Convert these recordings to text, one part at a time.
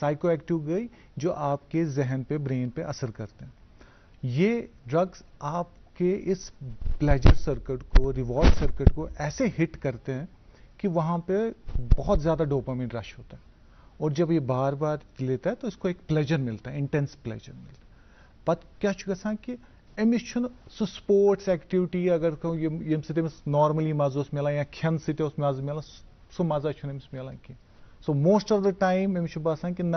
Psycho active گئی جو آپ کے ذہن پہ برین پہ اثر کرتے ہیں. یہ ڈرگس آپ کے اس پلیجر سرکٹ کو ریوارڈ سرکٹ کو ایسے ہٹ کرتے ہیں کہ وہاں پہ بہت زیادہ ڈوپامین رش ہوتا ہے, اور جب یہ بار بار لیتا ہے تو اس کو ایک پلیجر ملتا ہے, انٹینس پلیجر ملتا ہے. پتہ کیا چھُ گژھان کہ أمِس چھُنہٕ سُہ سپورٹس ایکٹیوٹی اگر ییٚمہِ سۭتۍ أمِس نارملی مزٕ اوس مِلان یا کھٮ۪نہٕ سۭتۍ اوس مزٕ مِلان سُہ مزا چھُنہٕ أمِس مِلان کینٛہہ. So most of the time أمِس چھُ باسان کہ نہ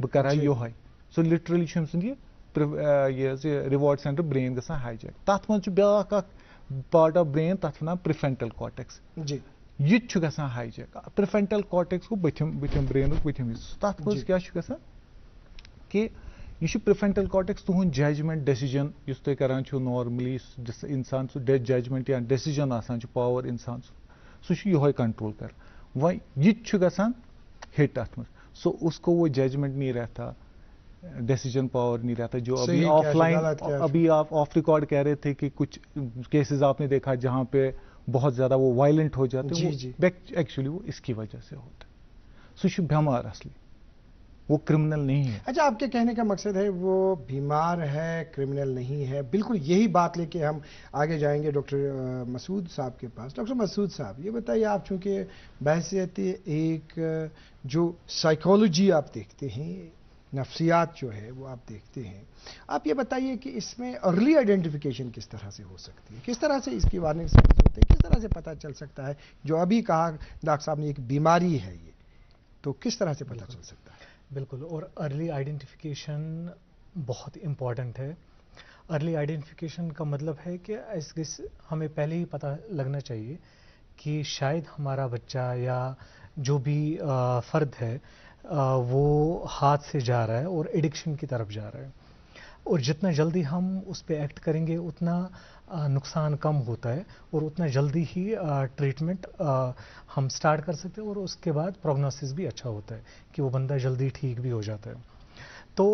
بہٕ کرٕ ہا یوٚہے. سو لِٹرلی چھُ أمۍ سُنٛد یہِ حظ یہِ رِوارڈ سینٹر برین گژھان ہاے جیک. تتھ منٛز چھُ بیٛاکھ اکھ پارٹ آف برین تتھ وَنان پرٛفرنٹل کارٹیکس. یہ چھُ گژھان ہاے جیک. پرٛفرنٹل کارٹیکس گوٚو بٔتھِم برینُک بٔتھِم حصہٕ. تتھ منٛز کیٛاہ چھُ گژھان کہ یہ چھُ پرٛفرنٹل کارٹیکس تُہُنٛد ججمنٹ ڈیسیجن یُس تُہۍ کران چھِو نارملی انسان سُہ ججمنٹ یا ڈیسیجن آسان چھُ پاور انسان سُہ چھُ یِہوے کنٹرول کران. وۄنۍ یہِ تہِ چھُ گژھان ہٹ اتھ منٛز. سو اس کو وہ ججمنٹ نہیں رہتا, ڈیسیجن پاور نہیں رہتا جو ابھی آف لائن ابھی آپ آف ریکارڈ کہہ رہے تھے کہ کچھ کیسز آپ نے دیکھا جہاں پہ بہت زیادہ وہ وائلنٹ ہو جاتے ہیں. ایکچولی وہ اس کی وجہ سے ہوتا ہے. سُہ چھُ بیمار اصلی, وہ کرمنل نہیں ہے. اچھا, آپ کے کہنے کا مقصد ہے وہ بیمار ہے, کرمنل نہیں ہے. بالکل یہی بات لے کے ہم آگے جائیں گے ڈاکٹر مسعود صاحب کے پاس. ڈاکٹر مسعود صاحب یہ بتائیے, آپ چونکہ بحیثیت ایک جو سائیکالوجی آپ دیکھتے ہیں, نفسیات جو ہے وہ آپ دیکھتے ہیں, آپ یہ بتائیے کہ اس میں ارلی آئیڈینٹیفیکیشن کس طرح سے ہو سکتی ہے, کس طرح سے اس کی وارننگ سائنس ہوتے ہیں, کس طرح سے پتہ چل سکتا ہے جو ابھی کہا ڈاکٹر صاحب نے ایک بیماری ہے یہ, تو کس طرح سے پتہ چل سکتا ہے؟ بالکل, اور ارلی آئیڈینٹیفیکیشن بہت امپورٹنٹ ہے. ارلی آئیڈینٹیفیکیشن کا مطلب ہے کہ ہمیں پہلے ہی پتہ لگنا چاہیے کہ شاید ہمارا بچہ یا جو بھی فرد ہے وہ ہاتھ سے جا رہا ہے اور ایڈکشن کی طرف جا رہا ہے, اور جتنا جلدی ہم اس پہ ایکٹ کریں گے اتنا نقصان کم ہوتا ہے, اور اتنا جلدی ہی ٹریٹمنٹ ہم سٹارٹ کر سکتے ہیں, اور اس کے بعد پروگنوسس بھی اچھا ہوتا ہے کہ وہ بندہ جلدی ٹھیک بھی ہو جاتا ہے. تو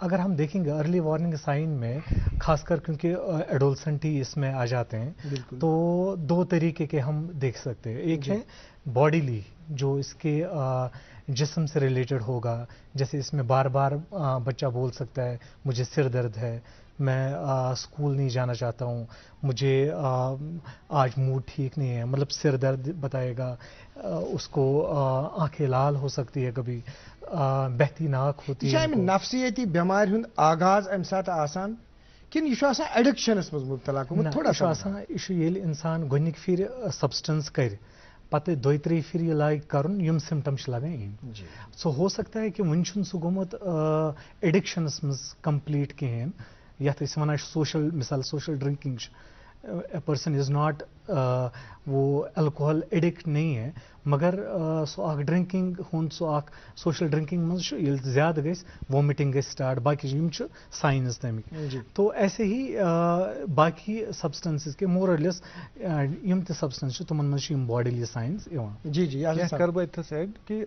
اگر ہم دیکھیں گے ارلی وارننگ سائن میں خاص کر کیونکہ ایڈولسنٹ ہی اس میں آ جاتے ہیں, تو دو طریقے کے ہم دیکھ سکتے ہیں. ایک ہے باڈیلی, جو اس کے جسم سے ریلیٹڈ ہوگا, جیسے اس میں بار بار بچہ بول سکتا ہے مجھے سر درد ہے, میں اسکول نہیں جانا چاہتا ہوں, مجھے آج موڈ ٹھیک نہیں ہے, مطلب سر درد بتائے گا. اس کو آنکھیں لال ہو سکتی ہے, کبھی بہتی ناک ہوتی ہے. نفسیتی بیماری ہند آغاز امہ سات آسان کن یہ ایڈکشنس مز مبتلا تھوڑا سا یل انسان گۄڈنِکۍ پھر سبسٹنس کر پتہ دۄیہِ ترٛیٚیہِ پھر یہ لائق کرن یم سمٹمز لگان یِن. سو ہو سکتا ہے کہ ون چھُنہٕ سُہ گوٚمُت ایڈکشنس مز کمپلیٹ کہین, یتھ أسۍ ونان سوشل مثال social drinking, a person is not وہ الکوہل ایڈکٹ نہیں ہے, مگر سو اکھ ڈرنکنگ ہُنٛد سو اکھ سوشل ڈرنکنگ مز چھُ ییٚلہِ زیادٕ گژھِ وومٹنگ گژھِ سٹارٹ, باقی یم چھِ سائنز تمیکۍ. تو ایسے ہی باقی سبسٹنسز کے مور اور لیس یم تہِ سبسٹنس چھِ تمن مز چھِ یم باڈیلی سائنز یوان. جی جی کر بہٕ اتھس ایڈ کہ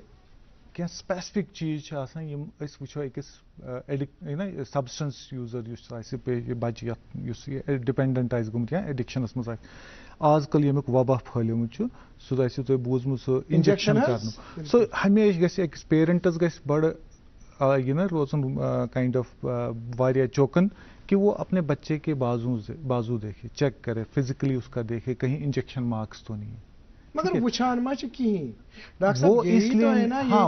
کینٛہہ سپیسفک چیز چھِ آسان یم أسۍ وٕچھو أکِس سبسٹنس یوٗزر یُس آسہِ بچہِ یُس یہِ ڈِپٮ۪نڈنٹ آسہِ گوٚمُت یا ایڈکشنس منٛز آسہِ. آز کل ییٚمیُک وباہ پھٲلیومُت چھُ سُہ آسِوٕ تۄہہِ بوٗزمُت سُہ انجکشن کرنُک. سُہ ہمیشہِ گژھِ أکِس پیرنٹس گژھِ بڑٕ یہِ نا روزُن کائنڈ آف واریاہ چوکن کہ وہ اپنے بچے کے بازو دیکھے, چیک کرے, فزیکلی اس کا دیکھے کہیں انجیکشن مارکس تو نہیں. مگر وچھان ما چھِ کہیں وہ اس لیے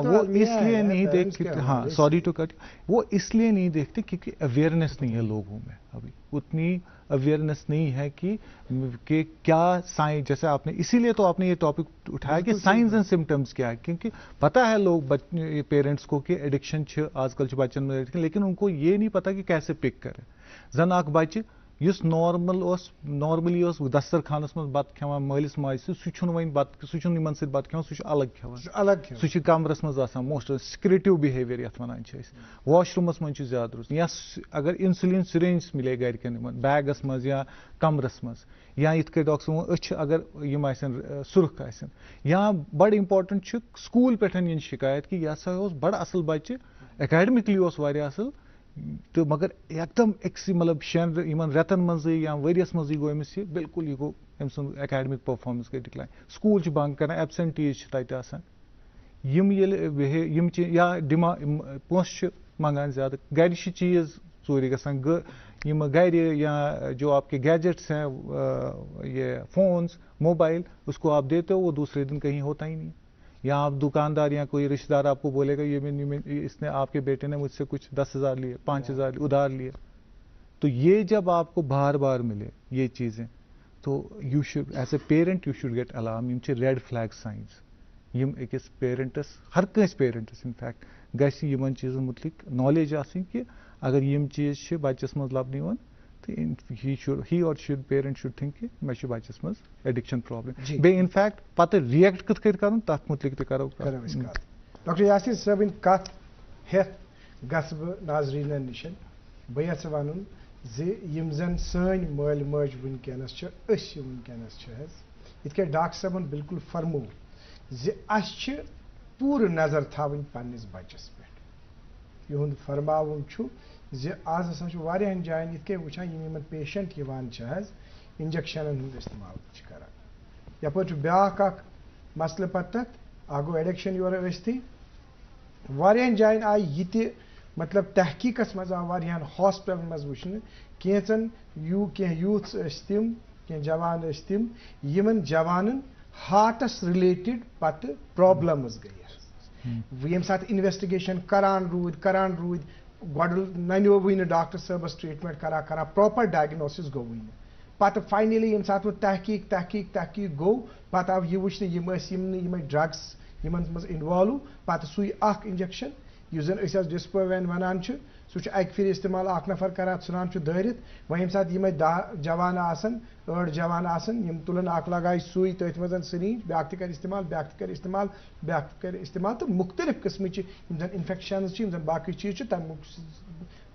وہ اس لیے نہیں دیکھتے, ہاں سوری ٹو کٹ, وہ اس لیے نہیں دیکھتے کیونکہ اویئرنیس نہیں ہے لوگوں میں, ابھی اتنی اویئرنیس نہیں ہے کہ کیا سائنس, جیسے آپ نے اسی لیے تو آپ نے یہ ٹاپک اٹھایا کہ سائنس اینڈ سمٹمس کیا ہے, کیونکہ پتہ ہے لوگ پیرنٹس کو کہ ایڈکشن آج کل بچن میں, لیکن ان کو یہ نہیں پتا کہ کیسے پک کرے. زن اکھ بچہ یس نارملی دسترخانس مز بت کھیوان مالس ماجہ سہ چھُنہٕ یمن سۭتۍ بت کھیوان, سہ الگ کھیوان, سہ کمرس مز آسان موسٹ سکریٹو بہیویئر یتھ ونان چھِ أسۍ, واش رومس مز زیادٕ روزان, یا اگر انسولین سرینج ملے گرکن بیگس مز یا کمرس مز, یا یتھ کٔنۍ ڈاکٹر صٲب أچھ اگر یم آسن سرخ آسن, یا بڑٕ امپارٹنٹ چھُ سکوٗل پٮ۪ٹھ ین شکایت کہ یہ ہسا اوس بڑٕ اصل بچہ, اکیڈمکلی اوس واریاہ اصل, تو مگر ایکدم أکسٕے مطلب یمن رٮ۪تن منٛزٕے یا ؤریس منٛزٕے گوٚو أمِس یہِ بالکل یہِ گوٚو أمۍ سُنٛد اکیڈمک پٔرفارمنس گٔے ڈِکلاین, سکوٗل چھِ بنک کران, ایبسینٹیٖز چھِ تتہِ آسان. یا پونسہٕ چھِ منگان زیادہ گرِ چھِ چیٖز ژوٗرِ گژھان یِم گرِ یا جو آپ کے گیجٹس ہیں یہ فونس موبائل اس کو آپ دیتے ہو وہ دوسرے دن کہیں ہوتا ہی نہیں. یا آپ دکاندار یا کوئی رشتے دار آپ کو بولے گا اس نے آپ کے بیٹے نے مجھ سے کچھ 10,000 لیے 5,000 ادھار لیے. تو یہ جب آپ کو بار بار ملے یہ چیزیں تو you should as a parent you should get alarm. یم چھِ ریڈ فلیگ سائنز یم أکِس پیرنٹس ہر کٲنٛسہِ پیرنٹس انفیکٹ گژھِ یِمن چیٖزن متعلق نالیج آسٕنۍ کہِ اگر یم چیٖز چھِ بچس منٛز لبنہٕ یِوان تہٕ ہی اور پیرنٹ شوڈ تھنک کہ مےٚ چھُ بچس منٛز ایڈکشن پرابلم. بیٚیہِ انفیکٹ پتہٕ ریئیکٹ کِتھ کٔنۍ کرُن تتھ متعلق تہِ کرو. ڈاکٹر یاسر صٲبٕنۍ کتھ ہٮ۪تھ گژھٕ بہٕ ناظریٖنن نِش. بہٕ یژھٕ ونُن زِ یِم زن سٲنۍ مٲلۍ ماجہِ وٕنکیٚنس چھِ أسۍ وٕنکیٚنس چھِ حظ یِتھ کٔنۍ ڈاکٹر صٲبن بالکل فرموو زِ اَسہِ چھِ پوٗرٕ نظر تھاوٕنۍ پننِس بچس پٮ۪ٹھ. یِہُنٛد فرماوُن چھُ زِ آز ہسا چھُ واریاہن جاین یِتھ کٔنۍ وٕچھان یِمن پیشنٹ یِوان چھِ حظ انجکشنن ہُنٛد استعمال چھِ کران. یپٲرۍ چھُ بیٛاکھ اکھ مسلہٕ پتہٕ تتھ اکھ گوٚو ایڈکشن یورٕ ٲسۍتھٕے. واریاہن جاین آیہِ یہِ تہِ مطلب تحقیٖقس منٛز آو واریاہن ہاسپٹلن منٛز وٕچھنہٕ کینٛژن کینٛہہ یوٗتھس ٲسۍ تِم کینٛہہ جوان ٲسۍ تِم یِمن جوانن ہارٹس رِلیٹڈ پتہٕ پرابلمز گٔیہِ. ییٚمہِ ساتہٕ انویسٹِگیشن کران روٗدۍ گۄڈٕ ننیووٕے نہٕ ڈاکٹر صٲبس ٹریٖٹمنٹ کران پراپر ڈائگنوسس گوٚوٕے نہٕ. پتہٕ فاینلی ییٚمہِ ساتہٕ وۄنۍ تحقیٖق گوٚو پتہٕ آو یہِ وٕچھنہٕ یِم ٲسۍ یِمے ڈرگس یِمن منٛز انوالو. پتہٕ سُے اکھ انجکشن یُس زن أسۍ حظ ڈسپووین ونان چھِ سُہ چھُ اکہِ پھِرِ استعمال اکھ نفر کران ژھٕنان چھُ دٲرِتھ. وۄنۍ ییٚمہِ ساتہٕ یِمے 10 جوان آسن 8 جوان آسن یِم تُلن اکھ لگایہِ سُے تٔتھۍ منٛز سرینج بیاکھ تہِ کرِ استعمال تہٕ مختلف قٕسمٕچہِ یِم زن انفیکشنز چھِ یِم زن باقٕے چیٖز چھِ تمیُک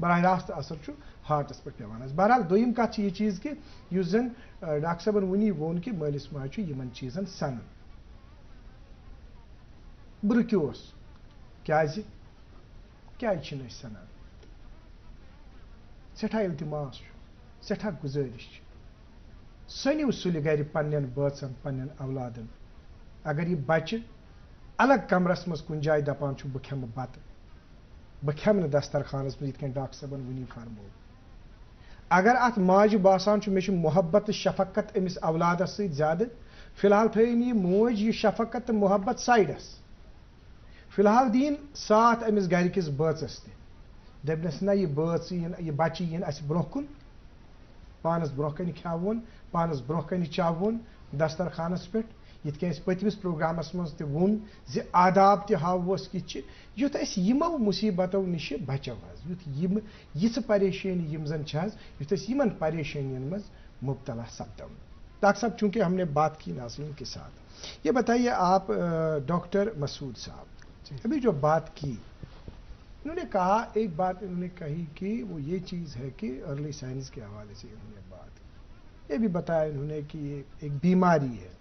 براہ راست اثر چھُ ہارٹس پٮ۪ٹھ پیوان حظ. بہرحال دوٚیِم کتھ چھِ یہِ چیٖز کہِ یُس زن ڈاکٹر صٲبن وُنی ووٚن کہِ مٲلِس ماجہِ چھُ یِمن چیٖزن سنان. بہٕ رُکیووس کیٛازِ چھِنہٕ أسۍ سنان؟ سٮ۪ٹھاہ التماس چھُ سٮ۪ٹھاہ گُزٲرِش چھِ سٔنِو سُلہِ گرِ پننٮ۪ن بٲژن پننٮ۪ن اولادن. اگر یہِ بچہِ الگ کمرس منٛز کُنہِ جایہِ دپان چھُ بہٕ کھٮ۪مہٕ بتہٕ بہٕ کھٮ۪مہٕ نہٕ دسترخانس منٛز یِتھ کٔنۍ ڈاکٹر صٲبن وُنی فرموو. اگر اتھ ماجہِ باسان چھُ مےٚ چھُ محبت تہٕ شفقت أمِس اولادس سۭتۍ زیادٕ فی الحال تھٲیِن یہِ موج یہِ شفقت تہٕ محبت سایڈس. فی الحال دِیِن ساتھ أمِس گرِکِس بٲژس تہِ دپنس نہ یہِ بٲژ یہِ بچہِ یِن اسہِ برونٛہہ کُن پانس برونٛہہ کنہِ کھٮ۪وون پانس برونٛہہ کنہِ چاوون دسترخانس پٮ۪ٹھ. یِتھ کٔنۍ اَسہِ پٔتمِس پروگرامس منٛز تہِ ووٚن زِ آداب تہِ ہاووس کِتھ چھِ یُتھ أسۍ یِمو مُصیبتو نِشہِ بچو حظ. یُتھ یِژھٕ پریشٲنی یِم زن چھِ حظ یُتھ أسۍ یِمن پریشٲنین منٛز مبتلا سپدو. ڈاکٹر صاحب چونکہ ہم نے بات کی ناظرین کے ساتھ یہ بتائیے آپ ڈاکٹر مسعود صاحب ابھی جو بات کی انہوں نے کہا ایک بات انہوں نے کہی کہ وہ یہ چیز ہے کہ ارلی سائنس کے حوالے سے انہوں نے بات یہ بھی بتایا انہوں نے کہ یہ ایک بیماری ہے.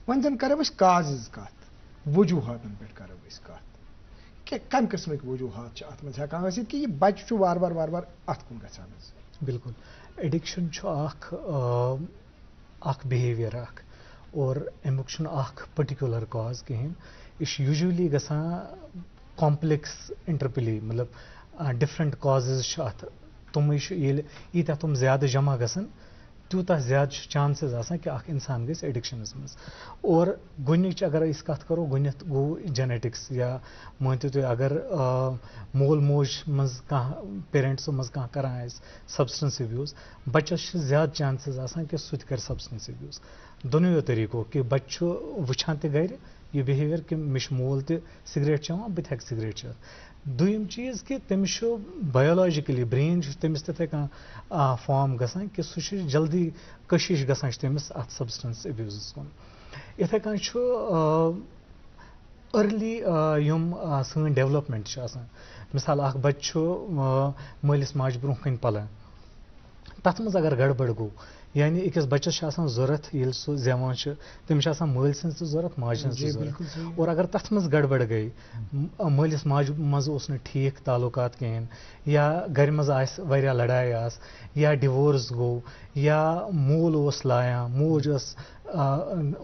وۄنۍ زن کرو أسۍ کازز کتھ وجوہاتن پٮ۪ٹھ کرو أسۍ کتھ کہ کمہِ قٕسمٕکۍ وجوہات چھِ اتھ منٛز ہٮ۪کان ٲسِتھ کہ یہِ بچہِ چھُ وارٕ وارٕ اتھ کُن گژھان حظ. بالکل ایڈکشن چھُ اکھ بِہیویئر اکھ اور امیُک چھُنہٕ اکھ پٔرٹِکیوٗلر کاز کِہیٖنۍ. یہِ چھُ یوٗجولی گژھان کامپلیکس انٹرپلے مطلب ڈفرنٹ کازز چھِ اتھ تِمے چھِ ییٚلہِ ییٖتیاہ تِم زیادٕ جمع گژھن تیوٗتاہ زیادٕ چھُ چانسز آسان کہ اکھ انسان گژھِ ایڈکشنس منٛز. اور گۄڈنِچ اگر أسۍ کتھ کرو گۄڈنٮ۪تھ گوٚو جینیٹکس یا مٲنتو تُہۍ اگر مول موج منٛز کانٛہہ پیرنٹسو منٛز کانٛہہ کران آسہِ سبسٹنس ابیوز بچس چھِ زیادٕ چانسز آسان کہ سُہ تہِ کرِ سبسٹنس ابیوز. دۄنوٕیو طریقو کہ بچہِ چھُ وٕچھان تہِ گرِ یہ بِہیویئر کہ مےٚ چھُ مول تہِ سِگریٹ چٮ۪وان بہٕ تہِ ہٮ۪کہٕ سِگریٹ چٮ۪تھ. دوٚیِم چیٖز کہ تٔمِس چھُ بَیولاجِکٔلی برین چھُ تٔمِس تِتھَے کانٛہہ فارم گژھان کہ سُہ چھُ جلدی کٔشِش گژھان چھِ تٔمِس اَتھ سبسٹنس اِبیوزَس کُن. یِتھَے کٔنۍ چھُ أرلی یِم سٲنۍ ڈیولپمنٹ چھِ آسان. مِثال اکھ بچہِ چھُ مٲلِس ماجہِ برونٛہہ کَنہِ پَلان تَتھ منٛز اگر گڑبڑ گوٚو یعنی أکِس بَچَس چھِ آسان ضوٚرَتھ ییٚلہِ سُہ زٮ۪وان چھُ تٔمِس چھِ آسان مٲلۍ سٕنٛز تہِ ضوٚرَتھ ماجہِ ہٕنٛز تہِ ضوٚرَتھ اور اگر تَتھ منٛز گڑبڑ گٔے مٲلِس ماجہِ منٛز اوس نہٕ ٹھیٖک تعلقات کِہیٖنۍ یا گَرِ منٛز آسہِ واریاہ لڑایہِ آسہٕ یا ڈِوورٕس گوٚو یا مول اوس لایان موج ٲس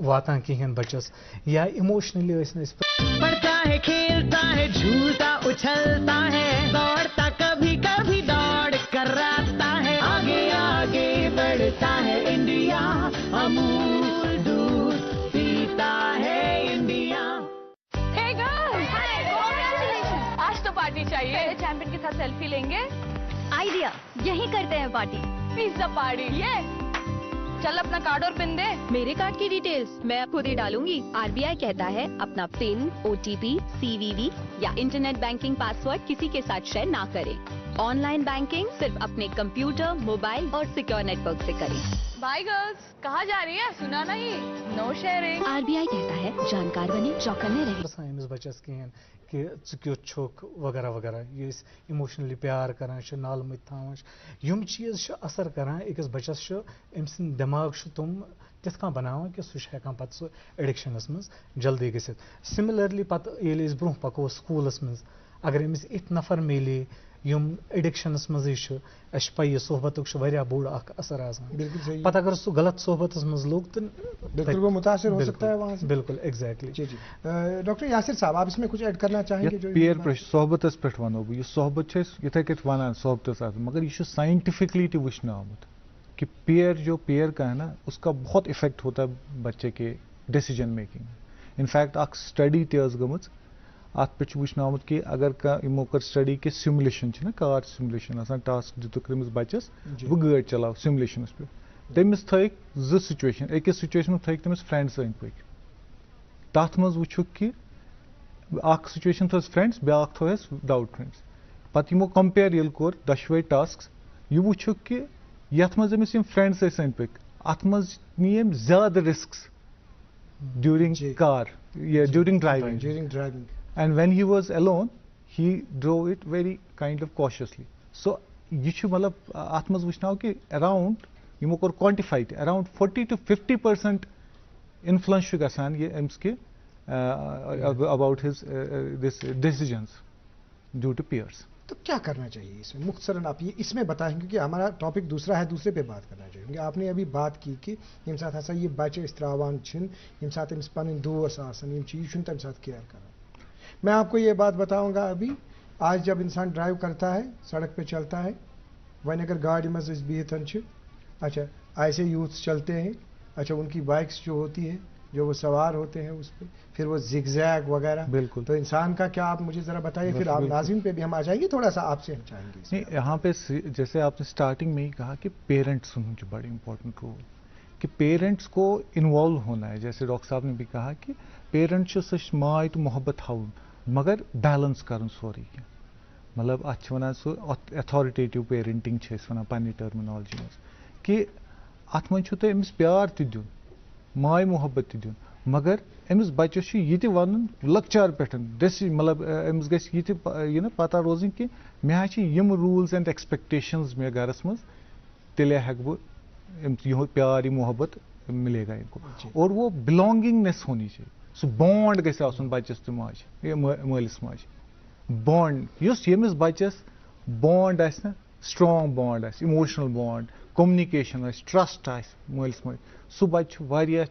واتان کِہیٖنۍ بَچَس یا اِموشنٔلی ٲسۍ نہٕ أسۍ پڑھتا ہے کھیلتا ہے جھولتا اچھلتا ہے دوڑتا کبھی کبھی دوڑ کر راتا ہے آگے آگے بڑھتا ہے انڈیا امول دودھ پیتا ہے India. Hey girls! Hi! Congratulations! آج تو پارٹی چاہیے. پہلے چیمپئن کے ساتھ سیلفی لیں گے. آئیڈیا یہیں کرتے ہیں پارٹی. Pizza party. یہ چل اپنا کارڈ اور پن دے. میرے کارڈ کی ڈیٹیلز میں خود ہی ڈالوں گی. RBI کہتا ہے اپنا پن OTP CVV یا انٹرنیٹ بینکنگ پاسورڈ کسی کے ساتھ شیئر نہ کریں. آن لائن بینکنگ صرف اپنے کمپیوٹر موبائل اور سیکیور نیٹ ورک سے کریں. By girls. کہاں جا رہی ہے؟ سنا نہیں. نو شیئرنگ. RBI کہتا ہے جانکار بنے چوکنے رہے. أمِس بَچَس کِہیٖنۍ کہِ ژٕ کیُتھ چھُکھ وغیرہ وغیرہ یہِ أسۍ اِموشنٔلی پیار کران چھِ نالہٕ مٔتۍ تھاوان چھِ یِم چیٖز چھِ اَثر کران أکِس بَچَس چھُ أمۍ سٕنٛدۍ دٮ۪ماغ چھُ تِم تِتھ کٔنۍ بَناوان کہِ سُہ چھُ ہٮ۪کان پَتہٕ سُہ ایڈِکشَنَس منٛز جلدی گٔژھِتھ. سِمِلَرلی پَتہٕ ییٚلہِ أسۍ برونٛہہ پَکو سکوٗلَس منٛز اگر أمِس یِتھۍ نفر میلے یِم ایڈِکشَنَس منٛزٕے چھُ اَسہِ چھِ پَیی صحبتُک چھُ واریاہ بوٚڑ اکھ اثر آسان. پَتہٕ اگر سُہ غلط صحبتَس منٛز لوٚگ تہٕ بالکل وہ متاثر ہو سکتا ہے وہاں سے. بالکل ایگزیکٹلی. جی جی ڈاکٹر یاسر صاحب آپ اس میں کچھ ایڈ کرنا چاہیں گے؟ پیئر پریشر صحبتس پٮ۪ٹھ وَنو بہٕ یہِ صحبت چھِ أسۍ یِتھَے کٔٹھۍ وَنان صحبتس آسان مگر یہ چھُ سائنٹیفکلی تہِ وٕچھنہٕ آمُت کہ پیئر جو پیئر کا ہے نا اس کا بہت افیکٹ ہوتا ہے بچے کے ڈیسیجن میکنگ. انفیکٹ اکھ سٹڈی تہِ ٲس گٔمٕژ اتھ پٮ۪ٹھ چھُ وٕچھنہٕ آمُت کہ اگر کانٛہہ یِمو کٔر سٹڈی کہ سِمولیشن چھِ نا کار سِمولیشن آسان ٹاسک دِتُکھ تٔمِس بچس بہٕ گٲڑۍ چلاو سِمولیشنس پٮ۪ٹھ تٔمِس تھٲیِکھ زٕ سُچویشن أکِس سُچویشن منٛز تھٲیِکھ تٔمِس فرٛینڈٕس أنٛدۍ پٔکۍ تتھ منٛز وٕچھُکھ کہ اکھ سُچویشن تھٲوٕس فرٛینڈٕس بیٛاکھ تھٲوہس وداوُٹ فرٛینڈٕس پتہٕ یِمو کمپیر ییٚلہِ کوٚر دۄشوے ٹاسکس یہِ وٕچھُکھ کہ یتھ منٛز أمِس یِم فرٛینڈٕس ٲسۍ أنٛدۍ پٔکۍ اتھ منٛز نی أمۍ زیادٕ رِسکس ڈیوٗرِنگ کار ڈیوٗرِنگ driving. And when he was alone, he drove it very kind of cautiously. So, یہ چھُ مطلب اتھ منٛز وٕچھناو کہ اراؤنڈ یِمو کوٚر quantify تہِ اراؤنڈ 40 to 50% influence چھُ گژھان یہِ أمِس کہِ about his this decisions due to peers. تو کیا کرنا چاہیے اس میں مختصراً آپ یہ اس میں بتائیں کیونکہ ہمارا ٹاپک دوسرا ہے دوسرے پہ بات کرنا چاہیے کیونکہ آپ نے ابھی بات کی کہ ییٚمہِ ساتہٕ ہسا یہ بچہ أسۍ تراوان چھِنۍ ییٚمہِ ساتہٕ أمِس پنٕنۍ دوس آسان یِم چیٖز چھُنہٕ تَمہِ ساتہٕ کیئر کران. میں آپ کو یہ بات بتاؤں گا ابھی آج جب انسان ڈرائیو کرتا ہے سڑک پہ چلتا ہے وہیں اگر گاڑی مز بہتن اچھا ایسے یوتھس چلتے ہیں اچھا ان کی بائکس جو ہوتی ہیں جو وہ سوار ہوتے ہیں اس پہ پھر وہ زگ زیگ وغیرہ بالکل. تو انسان کا کیا آپ مجھے ذرا بتائیے پھر آپ ناظرین پہ بھی ہم آ جائیں گے تھوڑا سا آپ سے ہم چاہیں گے. یہاں پہ جیسے آپ نے اسٹارٹنگ میں ہی کہا کہ پیرنٹس ہوں بڑا امپورٹنٹ رول کہ پیرنٹس کو انوالو ہونا ہے. جیسے ڈاکٹر صاحب نے بھی کہا کہ پیرنٹ چھُ سُہ ماے تہٕ محبت تھاوُن مگر بیلنس کرُن سورُے کینٛہہ مطلب اتھ چھِ وَنان سُہ ایتھارٹیٹِو پیرنٹنگ چھِ أسۍ وَنان پننہِ ٹرمینالجی منٛز کہ اتھ منٛز چھُ تۄہہِ أمِس پیار تہِ دیُن ماے محبت تہِ دیُن مگر أمِس بچس چھُ یہِ تہِ وَنُن لۄکچار پٮ۪ٹھ مطلب أمِس گژھِ یہِ تہِ یہِ نا پتہ روزٕنۍ کہ مےٚ حظ چھِ یِم روٗلز اینڈ ایکسپیکٹیشنز مےٚ گرس منٛز تیٚلے ہٮ۪کہٕ بہٕ أمِس یِہُنٛد پیار یہِ محبت مِلے گا اِنکو اور وہ بِلانگنگنیس ہونی چاہیے. سُہ بانڈ گژھِ آسُن بچس تہٕ ماجہِ مٲلِس ماجہِ بانڈ یُس ییٚمِس بچس بانڈ آسہِ نا سٹرانگ بانڈ آسہِ اِموشنل بانڈ کومنِکیشن آسہِ ٹرسٹ آسہِ مٲلِس ماجہِ سُہ بچہِ چھُ واریاہ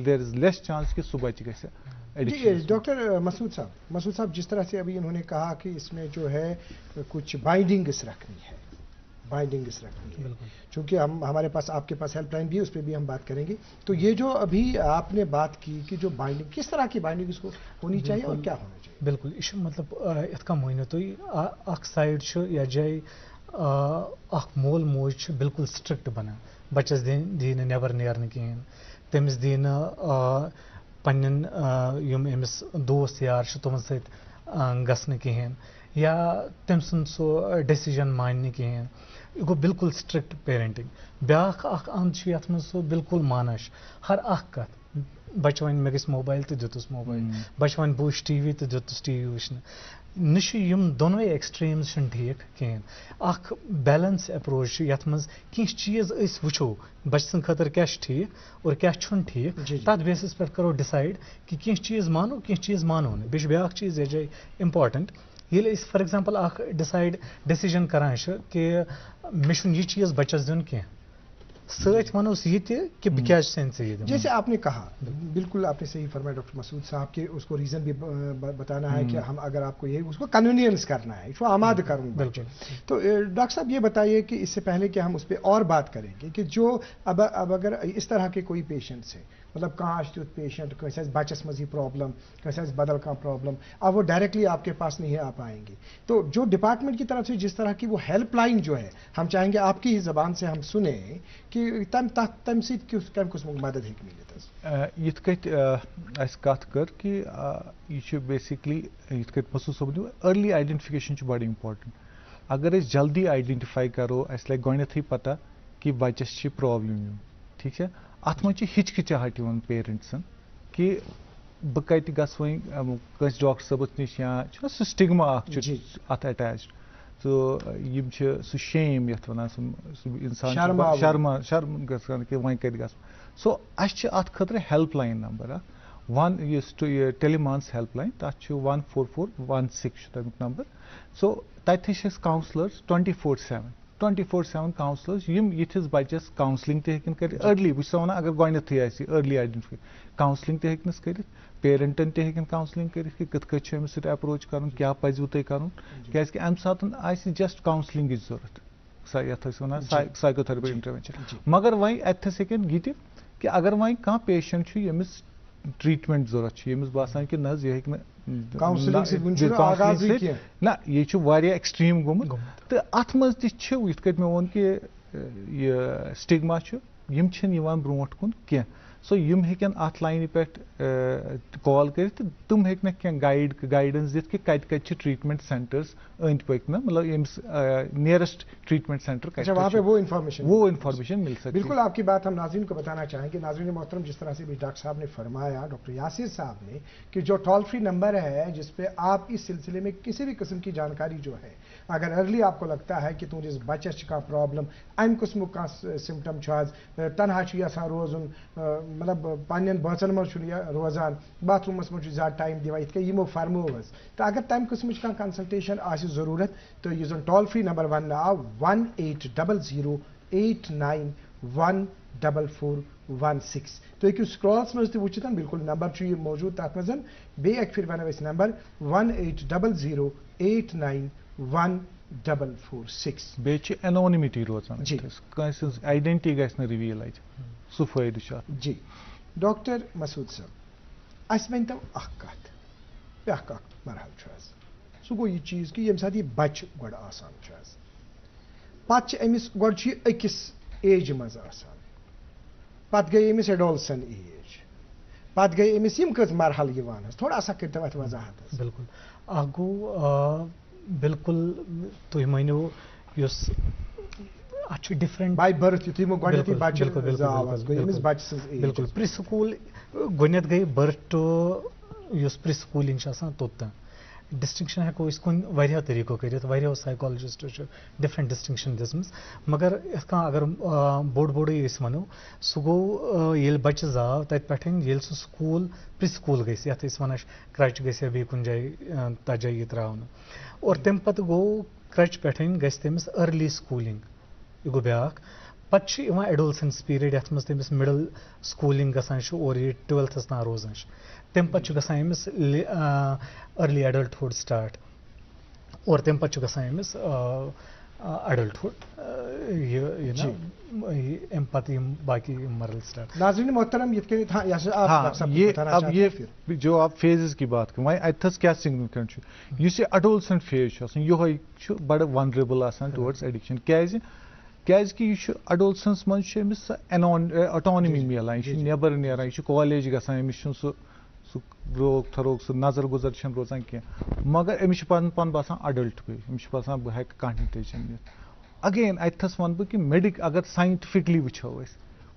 دیر از لیس چانس کہ سُہ بچہِ گژھِ. ڈاکٹر مسعود صاحب جس طرح سے ابھی انہوں نے کہا کہ اس میں جو ہے کچھ بائنڈنگس رکھنی ہے چونکہ ہمارے پاس آپ کے پاس ہیلپ لائن بھی ہے اس پہ بھی ہم بات کریں گے. تو یہ جو ابھی آپ نے بات کی کہ جو بائنڈنگ کس طرح کی بائنڈنگ اس کو ہونی چاہیے اور کیا ہونا چاہیے. بالکل یہ مطلب یِتھ کٔنۍ مٲنِو تُہۍ اکھ سایڈ چھُ یتھ جایہِ اکھ مول موج چھُ بالکل سٹرکٹ بنان بچس دی نہٕ نٮ۪بر نیرنہٕ کِہیٖنۍ تٔمِس دی نہٕ پننٮ۪ن یِم أمِس دوس یار چھِ تِمن سۭتۍ گژھنہٕ کِہیٖنۍ یا تٔمۍ سُنٛد سُہ ڈیسیجن مانہِ کِہیٖنۍ یہِ گوٚو بالکل سٹرکٹ پیرنٹنگ. بیٛاکھ اکھ اند چھُ یتھ منٛز سُہ بالکل مانان چھُ ہر اکھ کتھ بچہِ وَنہِ مےٚ گژھِ موبایل تہٕ دِتُس موبایل بچہِ وَنہِ بہٕ وٕچھٕ ٹی وی تہٕ دِتُس ٹی وی وٕچھنہٕ نشیم دونوے ایکسٹریمز چھن ٹھیک کہین اخ بیلنس اپروچ یت مز کی چیز اس وچھو بچہ سن خاطر کیا ٹھیک اور کیا چھن ٹھیک تات بیسس پہ کرو ڈیسائڈ کہ کی چیز مانو کی چیز مانو بیش بیاکھ چیز یہ امپارٹنٹ یل اس فار ایگزامپل اخ ڈیسیجن کران کہ مے چھن یہ چیز بچس دین کی سچ ونوس یہ تہ کہ بہ کیا سینس یہ جیسے آپ نے کہا بالکل آپ نے صحیح فرمایا ڈاکٹر مسعود صاحب کہ اس کو ریزن بھی بتانا ہے کہ ہم اگر آپ کو یہ اس کو کنوینئنس کرنا ہے اس کو آماد کرنا ہے. تو ڈاکٹر صاحب یہ بتائیے کہ اس سے پہلے کہ ہم اس پہ اور بات کریں گے کہ جو اب اگر اس طرح کے کوئی پیشنٹس ہیں مطلب کانچ تیت پیشنٹ کنسے بچس مز یہ پرابلم کنسے بدل کھانا پرابلم اب وہ ڈائریکٹلی آپ کے پاس نہیں آ پائیں گے تو جو ڈپارٹمنٹ کی طرف سے جس طرح کی وہ ہیلپ لائن جو ہے ہم چاہیں گے آپ کی ہی زبان سے ہم سنیں کہ تم سۭتۍ کم قسم مدد ہیٚکہِ مِلِتھ یِتھ کٔٹھۍ اَسہِ کَتھ کٔر کہِ یہِ چھُ بیسِکلی یِتھ کٔٹھۍ مسعود صٲبن أرلی آیڈٮ۪نٹِفِکیشن چھُ بَڑٕ اِمپاٹنٹ اگر أسۍ جلدی آیڈٮ۪نٹِفاے کَرو اَسہِ لگہِ گۄڈنٮ۪تھٕے پتہ کہِ بَچَس چھِ پرٛابلِم یِم ٹھیٖک چھا اَتھ منٛز چھِ ہِچکِچاہٹ یِوان پیرنٹسن کہِ بہٕ کَتہِ گژھٕ وۄنۍ کٲنٛسہِ ڈاکٹر صٲبس نِش یا چھُنہ سُہ سٹِگما اکھ چھُ اَتھ اٹیچڈ تہٕ یِم چھِ سُہ شیم یَتھ وَنان سُہ اِنسان شرم گژھان کہِ وۄنۍ کَتہِ گژھو سو اَسہِ چھِ اَتھ خٲطرٕ ہیلپ لایِن نمبر اکھ یُس ٹیلیمانس ہیلپ لایِن تَتھ چھُ 14416 چھُ تَمیُک نمبر سو تَتہِ چھِ أسۍ کاونسلٲرٕز 24/7 کاونسلٲرٕز یِم یِتھِس بَچَس کاونسلِنٛگ تہِ ہیٚکن کٔرِتھ أرلی بہٕ چھُس وَنان اگر گۄڈنٮ۪تھٕے آسہِ أرلی آیڈٮ۪نٹِفِکیشن کاونسلِنٛگ تہِ ہیٚکنَس کٔرِتھ پیرنٹن تہِ ہیٚکن کاونسلِنٛگ کٔرِتھ کہِ کِتھ کٔٹھۍ چھُ أمِس سۭتۍ اٮ۪پروچ کَرُن کیٛاہ پَزِوٕ تۄہہِ کَرُن کیٛازِکہِ اَمہِ ساتہٕ آسہِ جسٹ کاونسلِنٛگٕچ ضوٚرتھ یَتھ أسۍ وَنان سایکو تھٔرپی اِنٹروینشن مگر وۄنۍ اَتھٮ۪س ہیٚکن یہِ تہِ کہِ اگر وۄنۍ کانٛہہ پیشنٹ چھُ ییٚمِس ٹریٖٹمنٹ ضوٚرتھ چھِ ییٚمِس باسان کہِ نہ حظ یہِ ہیٚکہِ نہٕ نہ یہِ چھُ واریاہ ایکسٹریٖم گوٚمُت تہٕ اَتھ منٛز تہِ چھِ یِتھ کٔٹھۍ مےٚ ووٚن کہِ یہِ سٹِگما چھُ یِم چھِنہٕ یِوان برونٛٹھ کُن کینٛہہ سو یِم ہیٚکن اَتھ لاینہِ پٮ۪ٹھ کال کٔرِتھ تہٕ تِم ہیٚکنکھ کینٛہہ گایڈنس دِتھ کہِ کَتہِ کَتہِ چھِ ٹریٖٹمنٹ سینٹٲرٕز أنٛدۍ پٔکۍ نہ مطلب ییٚمِس نیرسٹ ٹریٹمنٹ سینٹر وہ انفارمیشن مل سکتی ہے. بالکل آپ کی بات ہم ناظرین کو بتانا چاہیں گے. ناظرین محترم جس طرح سے بھی ڈاکٹر صاحب نے فرمایا ڈاکٹر یاسر صاحب نے کہ جو ٹول فری نمبر ہے جس پہ آپ اس سلسلے میں کسی بھی قسم کی جانکاری جو ہے اگر ارلی آپ کو لگتا ہے کہ تہندس بچس کا پرابلم ام قسم کا سمٹم تنہا یژھان روزن مطلب پنن بچن مجھ روزان باتھ رومس مجھ زیادہ ٹائم دِوان یِتھ کٔنۍ یِمو فرمو حظ تو اگر تمہِ قٕسمٕچ کانٛہہ کنسلٹیشن آسہِ ضروٗرت تہٕ یُس زن ٹول فری نمبر وننہٕ آو 1800891416 تُہۍ ہیٚکِو سکرالس منٛز تہِ وٕچھِتھ بالکل نمبر چھُ یہِ موجوٗد تتھ منٛز بیٚیہِ اکہِ پھِرِ ونو أسۍ نمبر 1800891416 بیٚیہِ چھِ انونِمِٹی روزان کٲنٛسہِ ہٕنٛز آیڈنٹی گژھِ نہٕ رِویٖل اَتہِ سُہ فٲیدٕ چھُ اَتھ. جی ڈاکٹر مسعود صٲب اَسہِ ؤنۍتو اکھ کتھ بیٛاکھ اکھ مرحلہٕ چھُ حظ سُہ گوٚو یہِ چیٖز کہِ ییٚمہِ ساتہٕ یہِ بچہِ گۄڈٕ آسان چھُ حظ پتہٕ چھِ أمِس گۄڈٕ چھُ یہِ أکِس ایجہِ منٛز آسان پتہٕ گٔے أمِس ایڈولسن ایج پتہٕ گٔے أمِس یِم کٔژ مرحلہٕ یِوان حظ تھوڑا سا کٔرۍتو اَتھ وضاحت حظ. بالکل اکھ گوٚو بالکل تُہۍ مٲنِو یُس اَتھ چھُ ڈِفرنٹ باے برتھ یُتھُے یِمو گۄڈنٮ۪تھٕے بچہِ زاو حظ گوٚو أمِس بچہِ سٕنٛز ایج بالکل پرٛی سکوٗل گۄڈنٮ۪تھ گٔے برتھ ٹُو یُس پرٛی سکوٗلِنٛگ چھِ آسان توٚتام ڈِسٹِنٛکشن ہٮ۪کو أسۍ کُنہِ واریاہو طٔریٖقو کٔرِتھ واریاہو سایکالجسٹو چھِ ڈِفرنٹ ڈِسٹِنٛکشن دِژمٕژ مگر یِتھ کٔنۍ اگر بوٚڑ أسۍ وَنو سُہ گوٚو ییٚلہِ بچہِ زاو تَتہِ پٮ۪ٹھٕ ییٚلہِ سُہ سکوٗل پرٛی سکوٗل گژھِ یَتھ أسۍ وَنان چھِ کرٛچ گژھِ یا بیٚیہِ کُنہِ جایہِ تَتھ جایہِ یہِ ترٛاونہٕ اور تَمہِ پتہٕ گوٚو کرٛچ پٮ۪ٹھٕ گژھِ تٔمِس أرلی سکوٗلِنٛگ یہِ گوٚو بیٛاکھ پتہٕ چھُ یِوان ایڈولسنس پیٖریڈ یَتھ منٛز تٔمِس مِڈل سکوٗلِنٛگ گژھان چھُ اور یہِ 12تھس تام روزان چھِ تَمہِ پتہٕ چھُ گژھان أمِس أرلی ایڈلٹہُڈ سٹاٹ اور تَمہِ پتہٕ چھُ گژھان أمِس ایڈلٹہُڈ اَمہِ پتہٕ یِم باقٕے یِم مرحلہٕ سٹاٹ. ناظرین محترم یِتھ کٔنۍ اب یہ جو آپ فیزز کی بات کریں وۄنۍ اَتٮ۪تھس کیٛاہ سِگنِفِکینٹ چھُ یُس یہِ اڈولسنٹ فیز چھُ آسان یِہوے چھُ بڑٕ ونریبل آسان ٹُوٲڈٕس ایڈِکشن کیٛازِکہِ یہِ چھُ اڈولسنس منٛز چھُ أمِس سۄ اٹانمی میلان یہِ چھُ نٮ۪بر نیران یہِ چھُ کالیج گژھان أمِس چھُنہٕ سُہ روک تھروک سُہ نظر گُزر چھنہٕ روزان کینٛہہ مگر أمِس چھُ پَنُن پان باسان اڈلٹ گٔے أمِس چھُ باسان بہٕ ہٮ۪کہٕ کانٛہہ ڈِسیجن نِتھ. اگین اَتٮ۪تھس وَنہٕ بہٕ کہِ اگر ساینٹِفِکلی وٕچھو أسۍ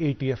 ATF